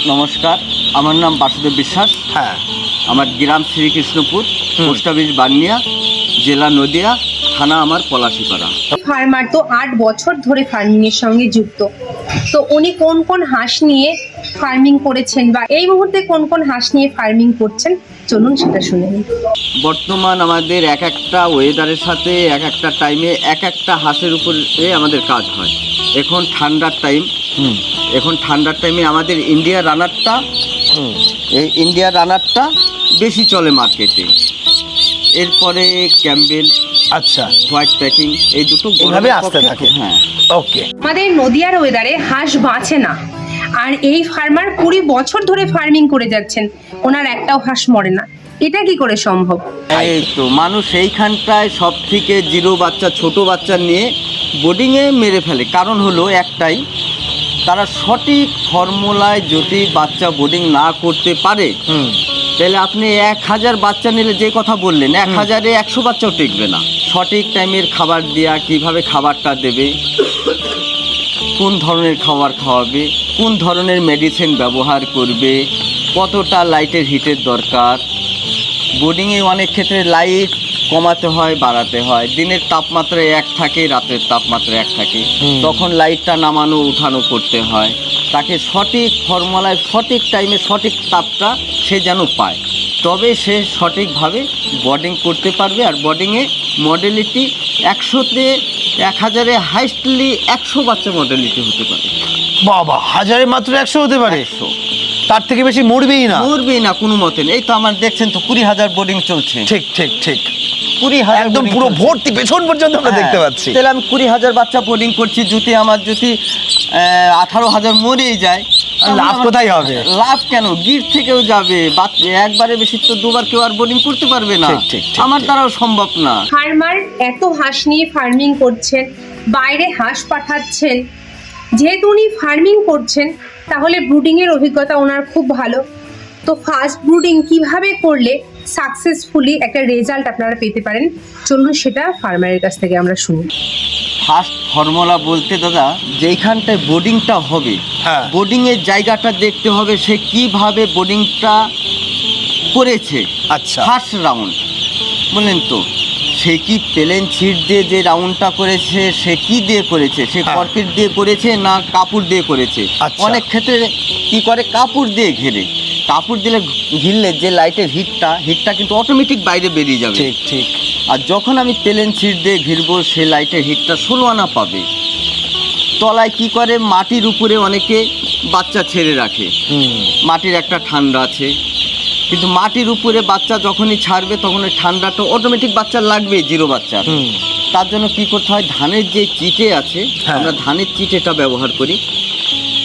নমস্কার, আমার নাম বাসুদেব বিশ্বাস। হ্যাঁ, আমার গ্রাম শ্রীকৃষ্ণপুর, পোস্ট অফিস বানিয়া, জেলা নদিয়া, থানা আমার পলাশিপাড়া। ফার্মার তো 8 বছর ধরে ফার্মিং এর সঙ্গে যুক্ত। তো উনি কোন কোন হাঁস নিয়ে ফার্মিং করেছেন বা এই মুহূর্তে কোন কোন হাঁস নিয়ে ফার্মিং করছেন, চলুন সেটা শুনে নিই। বর্তমান আমাদের এক একটা ওয়েদারের সাথে এক একটা টাইমে এক একটা হাঁসের উপরে আমাদের কাজ হয়। এখন ঠান্ডার টাইমে আমাদের ইন্ডিয়া রানারটা বেশি চলে মার্কেটে। এরপরে ক্যাম্বেল, আচ্ছা, হোয়াইট প্যাকিং, এই দুটো এইভাবে আসতে থাকে। হ্যাঁ, ওকে। আমাদের নদিয়ার ওয়েদারে হাঁস বাঁচে না, আর এই ফার্মার 20 বছর ধরে ফার্মিং করে যাচ্ছেন, ওনার একটাও হাঁস মরে না। এটা কি করে সম্ভব? এই তো মানুষ এইখানটায় সব থেকে জিরো বাচ্চা, ছোট বাচ্চা নিয়ে বোর্ডিংয়ে মেরে ফেলে। কারণ হলো একটাই, তারা সঠিক ফর্মুলায় যদি বাচ্চা বোর্ডিং না করতে পারে, তাহলে আপনি 1000 বাচ্চা নিলে যে কথা বললেন, 1000-এ 100 বাচ্চাও টিকবে না। সঠিক টাইমের খাবার দেওয়া, কিভাবে খাবারটা দেবে, কোন ধরনের খাবার খাওয়াবে, কোন ধরনের মেডিসিন ব্যবহার করবে, কতটা লাইটের হিটের দরকার। বোর্ডিংয়ে অনেক ক্ষেত্রে লাইট কমাতে হয়, বাড়াতে হয়। দিনের তাপমাত্রা এক থাকে, রাতের তাপমাত্রা এক থাকে, তখন লাইটটা নামানো উঠানো করতে হয়। তাকে সঠিক ফর্মুলায় সঠিক টাইমে সঠিক তাপটা সে যেন পায়, তবে সে সঠিকভাবে বোর্ডিং করতে পারবে। আর বোর্ডিংয়ে মডেলিটি 100-তে 1000-এ হাইস্টলি 100 বাচ্চা মডেলিটি হতে পারে। বাবা, 1000-এ মাত্র 100 হতে পারে? 100, তার থেকে বেশি মরবেই না কোনো মতে। এই তো আমার দেখছেন তো 20,000 বোর্ডিং চলছে। ঠিক ঠিক ঠিক, 20,000 একদম পুরো ভর্তি পেছন পর্যন্ত আমরা দেখতে পাচ্ছি। তাহলে আমি 20,000 বাচ্চা বোর্ডিং করছি, যদি 18,000 মরেই যায়, লাভ কোথায় হবে? লাভ কেন, গির থেকেও যাবে। একবারে বেশি তো দুবার কেউ আর বোর্ডিং করতে পারবে না। আমার দ্বারাও সম্ভব না। ফার্মার এত হাঁস নিয়ে ফার্মিং করছেন, বাইরে হাঁস পাঠাচ্ছেন। যেহেতু উনি ফার্মিং করছেন, তাহলে ব্রুডিং এর অভিজ্ঞতা ওনার খুব ভালো। তো ফার্স্ট ব্রুডিং কিভাবে করলে সাকসেসফুলি একটা রেজাল্ট আপনারা পেতে পারেন, চলুন সেটা ফার্মারের কাছ থেকে আমরা শুনি। ফার্স্ট ফর্মুলা বলতে দাদা, যেইখানটায় বোর্ডিংটা হবে, বোর্ডিংয়ের জায়গাটা দেখতে হবে, সে কিভাবে বোর্ডিংটা করেছে। আচ্ছা, ফার্স্ট রাউন্ড বললেন তো, সে কি প্লেন ছিট দিয়ে যে রাউন্ডটা করেছে, সে কি দিয়ে করেছে, সে কর্কিট দিয়ে করেছে না কাপড় দিয়ে করেছে। অনেক ক্ষেত্রে কি করে, কাপড় দিয়ে ঘিরে, কাপড় দিলে ঘিরলে যে লাইটের হিটটা কিন্তু অটোমেটিক বাইরে বেরিয়ে যাবে। ঠিক ঠিক। আর যখন আমি প্লেন ছিট দিয়ে ঘিরবো, সে লাইটের হিটটা 16 আনা পাবে। তলায় কি করে, মাটির উপরে অনেকে বাচ্চা ছেড়ে রাখে, মাটির একটা ঠান্ডা আছে, কিন্তু মাটির উপরে বাচ্চা যখনই ছাড়বে তখন ওই ঠান্ডাটা অটোমেটিক বাচ্চা লাগবে, জিরো বাচ্চা। তার জন্য কি করতে হয়, ধানের যে চিটে আছে, আমরা ধানের চিটেটা ব্যবহার করি,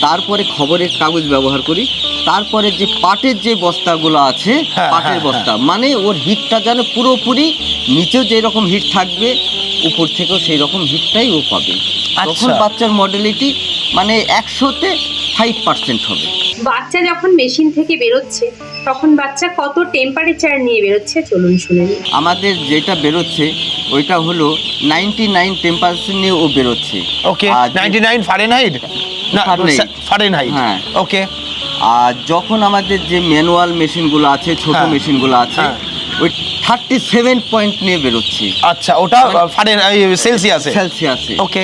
তারপরে খবরের কাগজ ব্যবহার করি, তারপরে যে পাটের যে বস্তাগুলো আছে, পাটের বস্তা, মানে ওর হিটটা যেন পুরোপুরি, নিচেও যেই রকম হিট থাকবে উপর থেকেও সেই রকম হিটটাই ও পাবে। তখন বাচ্চার মডেলিটি মানে 100-তে 5% হবে। বাচ্চা যখন মেশিন থেকে বেরোচ্ছে, তখন বাচ্চা কত টেম্পারেচার নিয়ে বেরোচ্ছে, চলুন শুনে নিই। আমাদের যেটা বেরোচ্ছে ওইটা হলো 99 টেম্পারেচার নিয়ে ও বেরোচ্ছে। ওকে, 99 ফারেনহাইট না ফারেনহাইট? হ্যাঁ, ওকে। আর যখন আমাদের যে ম্যানুয়াল মেশিনগুলো আছে, ছোট মেশিনগুলো আছে, ওই 37 পয়েন্ট নিয়ে বেরোচ্ছে। আচ্ছা, ওটা সেলসিয়াসে? ওকে।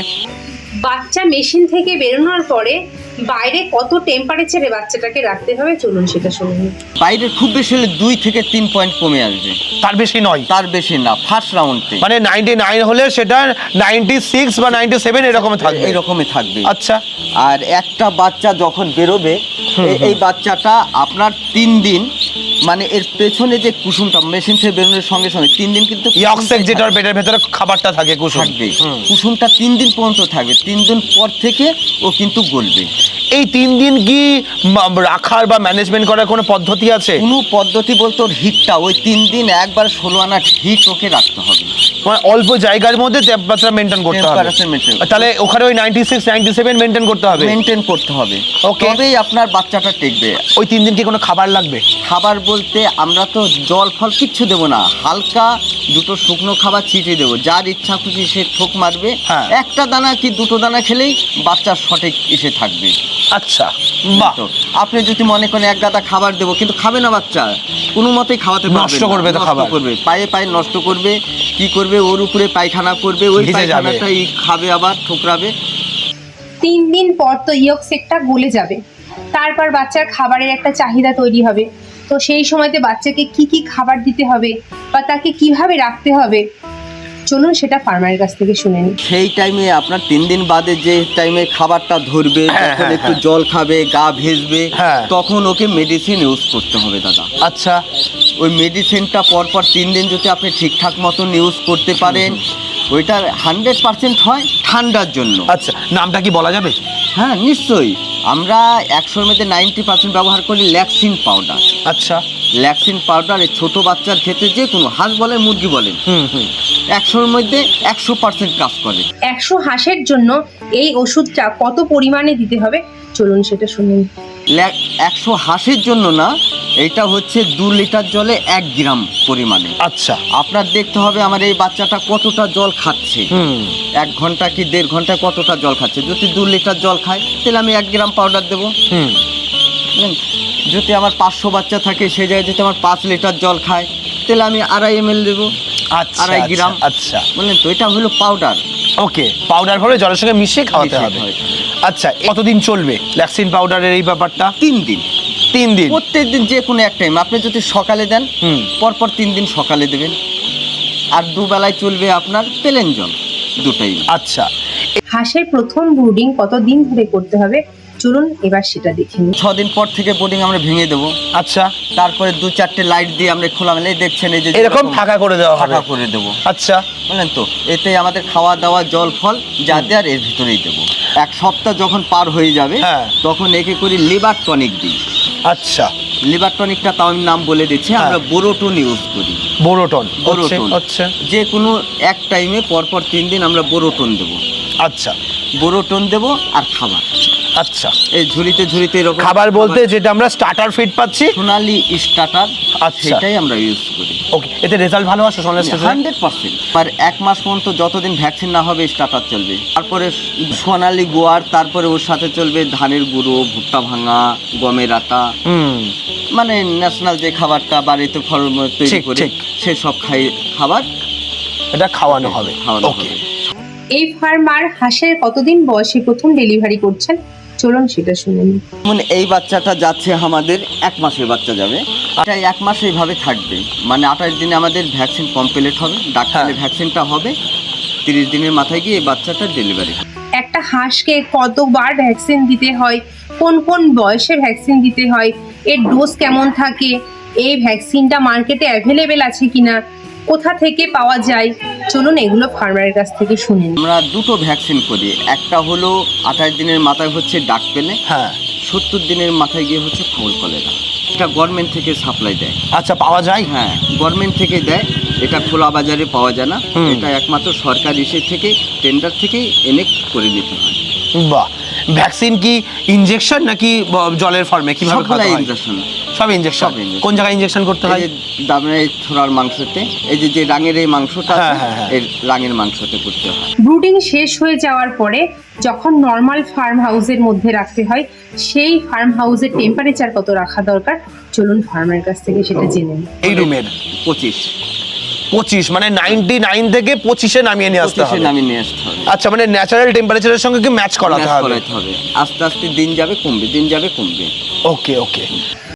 বাচ্চা মেশিন থেকে বেরোনোর পরে বাইরে কত টেম্পারেচারে বাচ্চাটাকে রাখতে হবে, চলুন সেটা শুনে নিই। বাইরে খুব বেশি হলে 2 থেকে 3 পয়েন্ট কমে আসবে, তার বেশি নয়? তার বেশি না। ফার্স্ট রাউন্ডে মানে 99 হলে সেটা 96 বা 97 এরকমই থাকবে। আচ্ছা। আর একটা বাচ্চা যখন বেরোবে, এই বাচ্চাটা আপনার 3 দিন, মানে এর পেছনে যে কুসুমটা মেশিন থেকে বেরোনোর সঙ্গে সঙ্গে 3 দিন কিন্তু যেটার পেটের ভেতরে খাবারটা থাকে, থাকবে, কুসুমটা 3 দিন পর্যন্ত থাকবে। 3 দিন পর থেকে ও কিন্তু গলবে। এই 3 দিন কি রাখার বা ম্যানেজমেন্ট করার কোনো পদ্ধতি আছে? কোনো পদ্ধতি বলতে ওর হিটটা ওই 3 দিন একবার 16 আনা হিট ওকে রাখতে হবে, মানে অল্প জায়গার মধ্যে টেম্পারেচার মেইনটেইন করতে হবে। তাহলে ওখানে ওই 96 97 মেইনটেইন করতে হবে। তবেই আপনার বাচ্চাটা টিকবে। ওই 3 দিন কি কোনো খাবার লাগবে? খাবার বলতে আমরা তো জল ফল কিচ্ছু দেবো না, হালকা দুটো শুকনো খাবার ছিটিয়ে দেবো, যার ইচ্ছা খুশি সে ঠোক মারবে। একটা দানা কি দুটো দানা খেলেই বাচ্চা সঠিক এসে থাকবে। আচ্ছা। বাহ। তো আপনি যদি মনে করেন এক গাদা খাবার দেবো, কিন্তু খাবে না বাচ্চা, কোনো মতেই খাওয়াতে পারবে নষ্ট না, করবে তো নষ্ট খাবার। করবে, পায়ে পায়ে নষ্ট করবে, কি করবে, ওর উপরে পায়খানা করবে, ওই ভিজে যাবে। পায়খানাটাই খাবে, আবার ঠোকরাবে। 3 দিন পর তো ইয়ক সেকটা গলে যাবে, তারপর বাচ্চার খাবারের একটা চাহিদা তৈরি হবে। তো সেই সময়তে বাচ্চাকে কি কি খাবার দিতে হবে বা তাকে কিভাবে রাখতে হবে, চলুন সেটা ফার্মারের কাছ থেকে শুনে নিই। সেই টাইমে আপনার 3 দিন বাদে যে টাইমে খাবারটা ধরবে, হ্যাঁ, তখন হ্যাঁ, একটু হ্যাঁ। জল খাবে, গা ভেজবে, হ্যাঁ। তখন ওকে মেডিসিন ইউজ করতে হবে দাদা। আচ্ছা, ওই মেডিসিনটা পরপর 3 দিন যদি আপনি ঠিকঠাক মতন ইউজ করতে পারেন, ওইটা 100% হয় ঠান্ডার জন্য। আচ্ছা, নামটা কি বলা যাবে? হ্যাঁ নিশ্চয়ই, আমরা 100-র মধ্যে 90% ব্যবহার করি ল্যাক্সিন পাউডার। আচ্ছা, ল্যাক্সিন পাউডার এই ছোটো বাচ্চার ক্ষেত্রে যে কোনো হাঁস বলেন মুরগি বলেন, হুম হুম 100-র মধ্যে 100% কাজ করে। 100 হাঁসের জন্য এই ওষুধটা কত পরিমাণে দিতে হবে, চলুন সেটা শুনে নিই। 100 হাঁসের জন্য না, এটা হচ্ছে 2 লিটার জলে 1 গ্রাম পরিমাণে। আচ্ছা, আপনার দেখতে হবে আমার এই বাচ্চাটা কতটা জল খাচ্ছে, হুম 1 ঘন্টা কি 1.5 ঘন্টায় কতটা জল খাচ্ছে। যদি 2 লিটার জল খায় তাহলে আমি 1 গ্রাম পাউডার দেবো। হুম বুঝলেন? যদি আমার 500 বাচ্চা থাকে, সেই জায়গায় যদি আমার 5 লিটার জল খায় তাহলে আমি 2.5 ml দেবো, আচ্ছা 2.5 গ্রাম। আচ্ছা, বুঝলেন তো, এটা হলো পাউডার। ওকে, পাউডার ভাবে জলের সঙ্গে মিশিয়ে খাওয়াতে মিশিয়ে হবে। খাওয়াতে আচ্ছা, কতদিন চলবে ল্যাক্সিন পাউডারের এই ব্যাপারটা? 3 দিন, 3 দিন। প্রত্যেক দিন যে কোনো এক টাইম। আপনি যদি সকালে দেন, হুম পরপর 3 দিন সকালে দেবেন, আর 2 বেলায় চলবে আপনার প্লেন জল, দুটাই। আচ্ছা, হাঁসের প্রথম ব্রুডিং কতদিন ধরে করতে হবে, চলুন এবার সেটা দেখে নিই। 6 দিন পর থেকে বোর্ডিং আমরা ভেঙে দেবো। আচ্ছা, তারপরে 2-4টে লাইট দিয়ে আমরা খোলা মেলে দেখছেন এই যে এরকম ফাঁকা করে দেওয়া হবে। ফাঁকা করে দেবো। আচ্ছা, বুঝলেন তো, এতে আমাদের খাওয়া দাওয়া জল ফল যা দেওয়ার এর ভিতরেই দেবো। 1 সপ্তাহ যখন পার হয়ে যাবে, হ্যাঁ। তখন একে করি লিভার টনিক দিই। আচ্ছা, লিভার টনিকটা তাও আমি নাম বলে দিচ্ছি, আমরা বোরোটন ইউজ করি। বোরোটন। বোরোটন আচ্ছা যে কোনো এক টাইমে পরপর 3 দিন আমরা বোরোটন দেবো। আচ্ছা বোরোটন দেবো আর খাবার আচ্ছা, এই ঝুড়িতে ঝুড়িতে এরকম খাবার বলতে যেটা আমরা স্টার্টার ফিড পাচ্ছি। সোনালি স্টার্টার, আচ্ছা। সেটাই আমরা ইউজ করি। ওকে, এতে রেজাল্ট ভালো আসে সোনালি স্টার্টার? 100%। আর 1 মাস পর্যন্ত যতদিন ভ্যাকসিন না হবে স্টার্টার চলবে। তারপরে সোনালি গোয়ার, তারপরে ওর সাথে চলবে ধানের গুঁড়ো, ভুট্টা ভাঙা, গমের আটা, হুম মানে ন্যাশনাল যে খাবারটা বাড়িতে ফলমূল তৈরি ঠিক, করে ঠিক। সেসব খাবার এটা খাওয়ানো হবে। খাওয়ানো ওকে, হবে। এই ফার্মার হাঁসের কতদিন বয়সে প্রথম ডেলিভারি করছেন, চলুন সেটা শুনে নিই। যেমন এই বাচ্চাটা যাচ্ছে আমাদের 1 মাসের বাচ্চা যাবে, এটা 1 মাস এইভাবে থাকবে, মানে 28 দিনে আমাদের ভ্যাকসিন কমপ্লিট হবে, ডাক্তারের হ্যাঁ। ভ্যাকসিনটা হবে, 30 দিনের মাথায় গিয়ে এই বাচ্চাটার ডেলিভারি। একটা হাঁসকে কতবার ভ্যাকসিন দিতে হয়, কোন কোন বয়সে ভ্যাকসিন দিতে হয়, এর ডোজ কেমন থাকে, এই ভ্যাকসিনটা মার্কেটে অ্যাভেলেবেল আছে কিনা, কোথা থেকে পাওয়া যায়, চলুন এগুলো ফার্মারের কাছ থেকে শুনে নিই। আমরা 2টো ভ্যাকসিন করি, একটা হলো 28 দিনের মাথায় হচ্ছে ডাক পেলে, হ্যাঁ 70 দিনের মাথায় গিয়ে হচ্ছে ফাউল কলেরা। এটা গভর্নমেন্ট থেকে সাপ্লাই দেয়। আচ্ছা, পাওয়া যায়? হ্যাঁ, গভর্নমেন্ট থেকে দেয়, এটা খোলা বাজারে পাওয়া যায় না। হুম। এটা একমাত্র সরকার ইসে থেকে টেন্ডার থেকেই এনে করে নিতে হয়। বাহ। ভ্যাকসিন কি ইনজেকশন নাকি জলের ফর্মে, কিভাবে খাওয়াতে সবগুলাই হয়? ইনজেকশন। সব ইনজেকশন। সব injection। কোন জায়গায় ইনজেকশন করতে এই হয়? যে দামের এই থোড়ার মাংসতে, এই যে যে রাঙের এই মাংসটা আছে, হ্যাঁ, হ্যাঁ, হ্যাঁ। এই রাঙের মাংসতে করতে হয়। ব্রুডিং শেষ হয়ে যাওয়ার পরে যখন নর্মাল ফার্ম হাউসের মধ্যে রাখতে হয়, সেই ফার্ম হাউসের টেম্পারেচার কত রাখা দরকার, চলুন ফার্মারের কাছ থেকে সেটা জেনে নিই। এই রুমের 25 মানে 99 থেকে 25-এ নামিয়ে নিয়ে আসতে 25-এ হবে। নামিয়ে নিয়ে আসতে হবে। আচ্ছা, মানে ন্যাচারাল টেম্পারেচারের সঙ্গে কি ম্যাচ করাতে ম্যাচ হবে? করাতে হবে। আস্তে আস্তে দিন যাবে কমবে, দিন যাবে কমবে। ওকে ওকে।